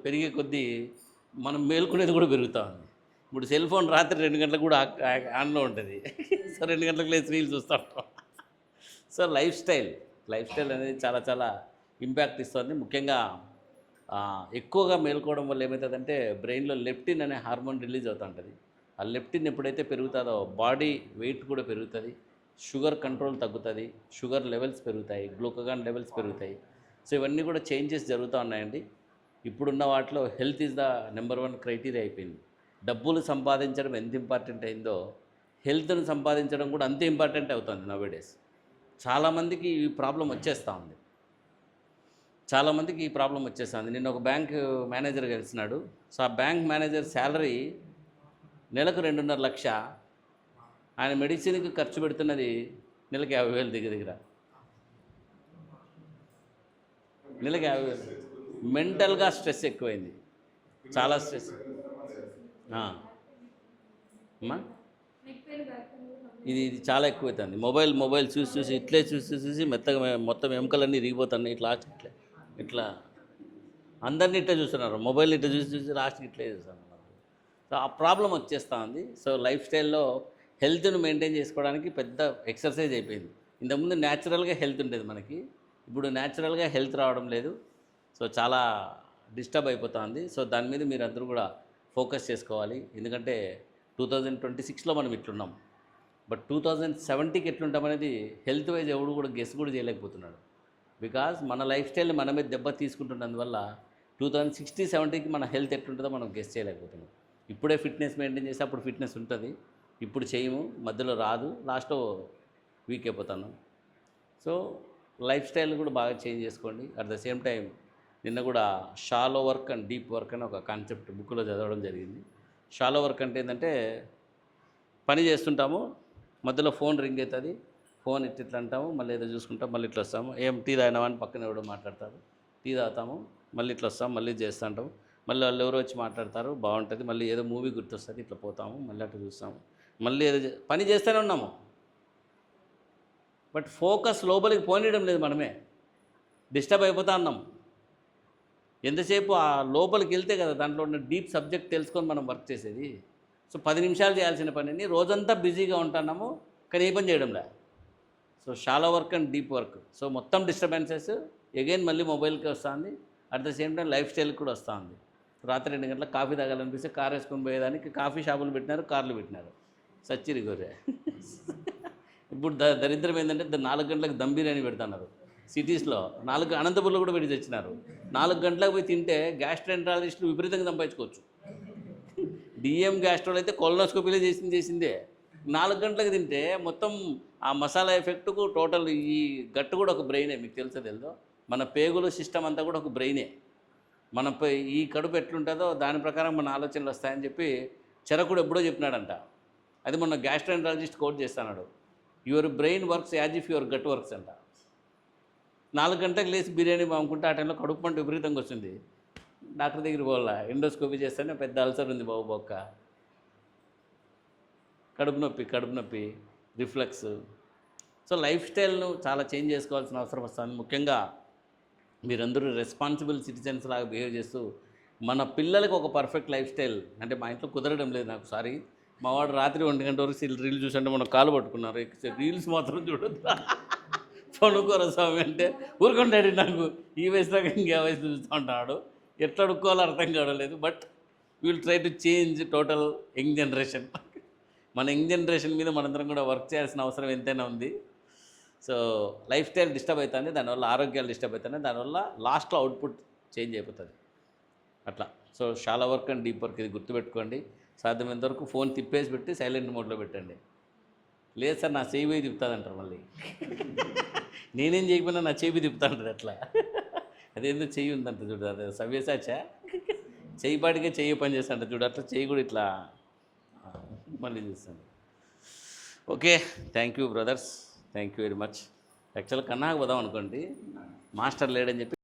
పెరిగే కొద్దీ మనం మేల్కొనేది కూడా పెరుగుతూ ఉంది. ఇప్పుడు సెల్ ఫోన్ రాత్రి 2 గంటలకు కూడా ఆన్లో ఉంటుంది. సో 2 గంటలకు లేచి రీల్స్ చూస్తూ ఉంటాం. సో లైఫ్ స్టైల్ అనేది చాలా చాలా ఇంపాక్ట్ ఇస్తుంది. ముఖ్యంగా ఎక్కువగా మేల్కోవడం వల్ల ఏమవుతుందంటే బ్రెయిన్లో లెప్టిన్ అనే హార్మోన్ రిలీజ్ అవుతూ ఉంటుంది. ఆ లెప్టిన్ ఎప్పుడైతే పెరుగుతుందో బాడీ వెయిట్ కూడా పెరుగుతుంది, షుగర్ కంట్రోల్ తగ్గుతుంది, షుగర్ లెవెల్స్ పెరుగుతాయి, గ్లూకగాన్ లెవెల్స్ పెరుగుతాయి. సో ఇవన్నీ కూడా చేంజెస్ జరుగుతూ ఉన్నాయండి. ఇప్పుడున్న వాటిలో health is the number 1 criteria అయిపోయింది. డబ్బులు సంపాదించడం ఎంత ఇంపార్టెంట్ అయిందో హెల్త్ను సంపాదించడం కూడా అంతే ఇంపార్టెంట్ అవుతుంది నవేడేస్. చాలామందికి ఈ ప్రాబ్లం వచ్చేస్తూ ఉంది. నిన్న ఒక బ్యాంక్ మేనేజర్ కలిసినాడు. సో ఆ బ్యాంక్ మేనేజర్ శాలరీ నెలకు 2.5 లక్ష. ఆయన మెడిసిన్కి ఖర్చు పెడుతున్నది నెలకు 50,000 దగ్గర. నెలకు 50,000. మెంటల్గా స్ట్రెస్ ఎక్కువైంది, చాలా స్ట్రెస్. అమ్మా ఇది చాలా ఎక్కువైతుంది. మొబైల్ చూసి ఇట్లే చూసి మెత్తగా మొత్తం ఎముకలన్నీ ఇరిగిపోతున్నాయి. ఇట్లా అందరినీ ఇట్లా చూస్తున్నారు. మొబైల్ ఇట్లా చూసి లాస్ట్కి ఇట్లే చూస్తున్నారు. సో ఆ ప్రాబ్లం వచ్చేస్తూ ఉంది. సో లైఫ్ స్టైల్లో హెల్త్ను మెయింటైన్ చేసుకోవడానికి పెద్ద ఎక్సర్సైజ్ అయిపోయింది. ఇంతకుముందు న్యాచురల్గా హెల్త్ ఉండేది మనకి, ఇప్పుడు న్యాచురల్గా హెల్త్ రావడం లేదు. సో చాలా డిస్టర్బ్ అయిపోతుంది. సో దాని మీద మీరు అందరూ కూడా ఫోకస్ చేసుకోవాలి. ఎందుకంటే 2026లో మనం ఇట్లున్నాం, బట్ 2070కి ఎట్లుంటామనేది హెల్త్ వైజ్ ఎవడు కూడా గెస్ కూడా చేయలేకపోతున్నాడు. బికాజ్ మన లైఫ్ స్టైల్ని మనమే దెబ్బ తీసుకుంటున్నందువల్ల 2060-70కి మన హెల్త్ ఎట్లుంటుందో మనం గెస్ చేయలేకపోతున్నాం. ఇప్పుడే ఫిట్నెస్ మెయింటైన్ చేస్తే అప్పుడు ఫిట్నెస్ ఉంటుంది, ఇప్పుడు చేయము, మధ్యలో రాదు, లాస్ట్లో వీక్ అయిపోతాను. సో లైఫ్ స్టైల్ కూడా బాగా చేంజ్ చేసుకోండి. అట్ ద సేమ్ టైం నిన్న కూడా shallow work and deep work అని ఒక కాన్సెప్ట్ బుక్లో చదవడం జరిగింది. షాలో వర్క్ అంటే ఏంటంటే పని చేస్తుంటాము, మధ్యలో ఫోన్ రింగ్ అవుతుంది, ఫోన్ ఇట్లా అంటాము, మళ్ళీ ఏదో చూసుకుంటాం, మళ్ళీ ఇట్లా వస్తాము, ఏం టీ తాగినామా అని పక్కన ఎవడో మాట్లాడతారు, టీ తాగుతాము, మళ్ళీ ఇట్లా వస్తాము, మళ్ళీ చేస్తూ ఉంటాము, మళ్ళీ వాళ్ళు ఎవరో వచ్చి మాట్లాడతారు, బాగుంటుంది, మళ్ళీ ఏదో మూవీ గుర్తొస్తుంది, ఇట్లా పోతాము, మళ్ళీ అట్లా చూస్తాము, మళ్ళీ ఏదో పని చేస్తూనే ఉన్నాము. బట్ ఫోకస్ లోపలికి పోనీయడం లేదు, మనమే డిస్టర్బ్ అయిపోతూ ఉన్నాం. ఎంతసేపు ఆ లోపలికి వెళ్తే కదా దాంట్లో ఉన్న డీప్ సబ్జెక్ట్ తెలుసుకొని మనం వర్క్ చేసేది. సో 10 నిమిషాలు చేయాల్సిన పనిని రోజంతా బిజీగా ఉంటున్నాము, కానీ ఏ పని చేయడంలే. So shallow work and deep work. So మొత్తం డిస్టర్బెన్సెస్ అగైన్ మళ్ళీ మొబైల్కి వస్తుంది, at the same time life స్టైల్కి కూడా వస్తుంది. రాత్రి 2 గంటలకు కాఫీ తాగాలనిపిస్తే కారు వేసుకొని పోయేదానికి కాఫీ షాపులు పెట్టినారు, కార్లు పెట్టినారు, సచ్చిరి గొర్రె. ఇప్పుడు దరిద్రం ఏంటంటే 4 గంటలకు దమ్ బిర్యానీ పెడుతున్నారు సిటీస్లో. అనంతపురంలో కూడా పెట్టి తెచ్చినారు. 4 గంటలకు పోయి తింటే గ్యాస్ట్రెంట్రాలజిస్టులు విపరీతంగా సంపాదించుకోవచ్చు. డిఎం గ్యాస్ట్రోల్ అయితే కొలనోస్కోపీలో చేసిందే. 4 గంటలకు తింటే మొత్తం ఆ మసాలా ఎఫెక్ట్కు టోటల్ ఈ గట్టు కూడా ఒక బ్రెయినే. మీకు తెలుసో మన పేగుల సిస్టమ్ అంతా కూడా ఒక బ్రెయినే. మన ఈ కడుపు ఎట్లుంటుందో దాని ప్రకారం మన ఆలోచనలు వస్తాయని చెప్పి చరకుడు ఎప్పుడో చెప్పినాడంట. అది మొన్న గ్యాస్ట్రెంట్రాలజిస్ట్ కోట్ చేస్తున్నాడు. Your brain works as if your gut works అంట. 4 గంటలకు లేచి బిర్యానీ బాగుంకుంటే ఆ టైంలో కడుపు పంట విపరీతంగా వస్తుంది. డాక్టర్ దగ్గరికి పోవాలా, ఎండోస్కోపీ చేస్తేనే పెద్ద అల్సర్ ఉంది బాబు, బొక్క, కడుపు నొప్పి, రిఫ్లెక్స్. సో లైఫ్ స్టైల్ను చాలా చేంజ్ చేసుకోవాల్సిన అవసరం వస్తుంది. ముఖ్యంగా మీరందరూ రెస్పాన్సిబుల్ సిటిజన్స్ లాగా బిహేవ్ చేస్తూ మన పిల్లలకు ఒక పర్ఫెక్ట్ లైఫ్ స్టైల్. అంటే మా ఇంట్లో కుదరడం లేదు నాకు, సారీ. మా వాడు రాత్రి 1 గంట వరకు రీల్ చూసంటే మనం కాలు పట్టుకున్నారు. రీల్స్ మాత్రం చూడొద్దు, పడుకోరా స్వామి అంటే ఊరుకుంటాడు. నాకు ఈ వయసులో ఇంకే వయసు చూస్తూ ఉంటాడు, ఎట్లా అడుక్కోవాలో అర్థం కావడం లేదు. But will try to change total young generation. మన యంగ్ జనరేషన్ మీద మనందరం కూడా వర్క్ చేయాల్సిన అవసరం ఎంతైనా ఉంది. సో లైఫ్ స్టైల్ డిస్టర్బ్ అవుతుంది, దానివల్ల ఆరోగ్యాలు డిస్టర్బ్ అవుతున్నాయి, దానివల్ల లాస్ట్లో అవుట్పుట్ చేంజ్ అయిపోతుంది అట్లా. సో చాలా వర్క్ అండ్ డీప్ వర్క్, ఇది గుర్తుపెట్టుకోండి. సాధ్యమైనంత వరకు ఫోన్ తిప్పేసి పెట్టి సైలెంట్ మోడ్లో పెట్టండి. లేదు సార్ నా చేయి పోయి తిప్పుతుంది అంటారు మళ్ళీ. నేనేం చేయకపోయినా నా చేయి తిప్పుతా అంటారు అట్లా. అదేందో చెయ్యి ఉందంట చూడు, అదే సవ్యసాచా చెయ్యి పాటికే చెయ్యి పని చేస్తాంట చూడు, అట్లా చెయ్యి కూడా ఇట్లా మళ్ళీ చూస్తాను. Okay, thank you brothers, thank you very much. యాక్చువల్గా కన్నాకు పోదాం అనుకోండి, మాస్టర్ లేడని చెప్పి